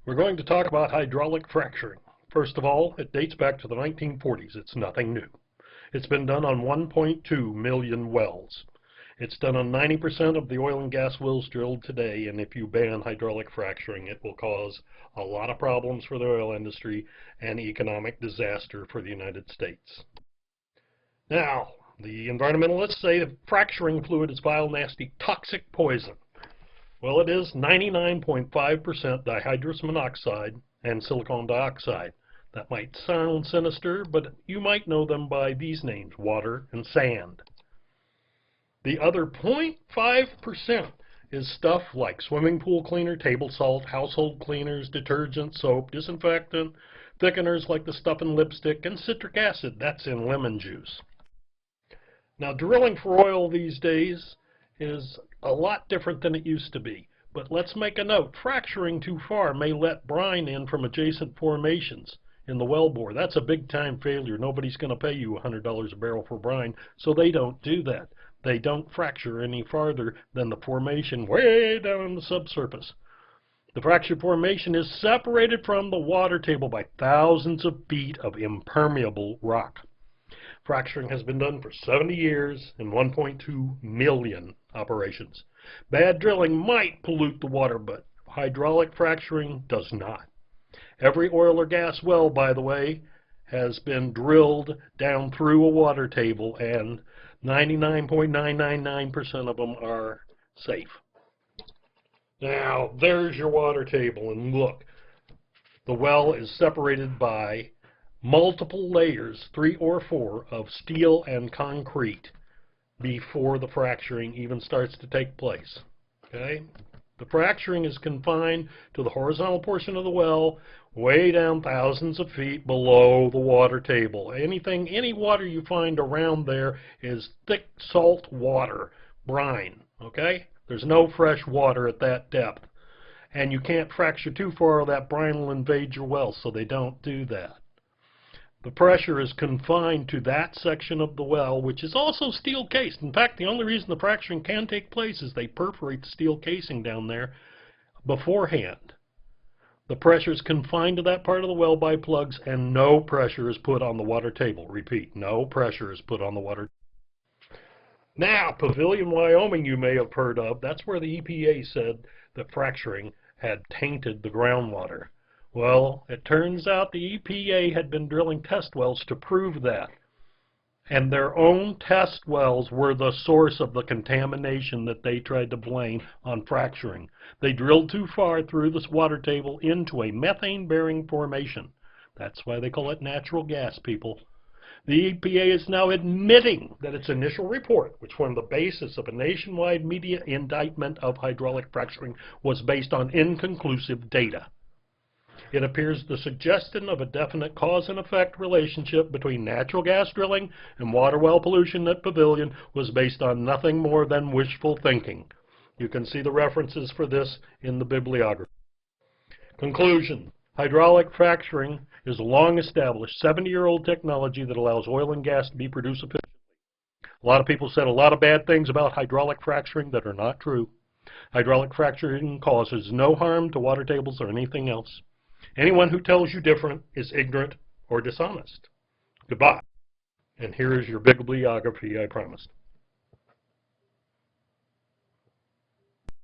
We're going to talk about hydraulic fracturing. First of all, it dates back to the 1940s. It's nothing new. It's been done on 1.2 million wells. It's done on 90% of the oil and gas wells drilled today, and if you ban hydraulic fracturing, it will cause a lot of problems for the oil industry and economic disaster for the United States. Now, the environmentalists say that fracturing fluid is vile, nasty, toxic poison. Well, it is 99.5% dihydrous monoxide and silicon dioxide. That might sound sinister, but you might know them by these names, water and sand. The other 0.5% is stuff like swimming pool cleaner, table salt, household cleaners, detergent, soap, disinfectant, thickeners like the stuff in lipstick, and citric acid. That's in lemon juice. Now, drilling for oil these days is a lot different than it used to be. But let's make a note. Fracturing too far may let brine in from adjacent formations in the wellbore. That's a big-time failure. Nobody's going to pay you $100 a barrel for brine, so they don't do that. They don't fracture any farther than the formation way down in the subsurface. The fracture formation is separated from the water table by thousands of feet of impermeable rock. Fracturing has been done for 70 years in 1.2 million operations. Bad drilling might pollute the water, but hydraulic fracturing does not. Every oil or gas well, by the way, has been drilled down through a water table, and 99.999% of them are safe. Now, there's your water table, and look, the well is separated by multiple layers, 3 or 4, of steel and concrete before the fracturing even starts to take place. Okay? The fracturing is confined to the horizontal portion of the well, way down thousands of feet below the water table. Any water you find around there is thick salt water, brine. Okay? There's no fresh water at that depth. And you can't fracture too far or that brine will invade your well, so they don't do that. The pressure is confined to that section of the well, which is also steel cased. In fact, the only reason the fracturing can take place is they perforate the steel casing down there beforehand. The pressure is confined to that part of the well by plugs, and no pressure is put on the water table. Repeat, no pressure is put on the water table. Now, Pavilion, Wyoming, you may have heard of. That's where the EPA said that fracturing had tainted the groundwater. Well, it turns out the EPA had been drilling test wells to prove that. And their own test wells were the source of the contamination that they tried to blame on fracturing. They drilled too far through this water table into a methane-bearing formation. That's why they call it natural gas, people. The EPA is now admitting that its initial report, which formed the basis of a nationwide media indictment of hydraulic fracturing, was based on inconclusive data. It appears the suggestion of a definite cause and effect relationship between natural gas drilling and water well pollution at Pavilion was based on nothing more than wishful thinking. You can see the references for this in the bibliography. Conclusion. Hydraulic fracturing is a long-established 70-year-old technology that allows oil and gas to be produced efficiently. A lot of people said a lot of bad things about hydraulic fracturing that are not true. Hydraulic fracturing causes no harm to water tables or anything else. Anyone who tells you different is ignorant or dishonest. Goodbye. And here is your bibliography I promised.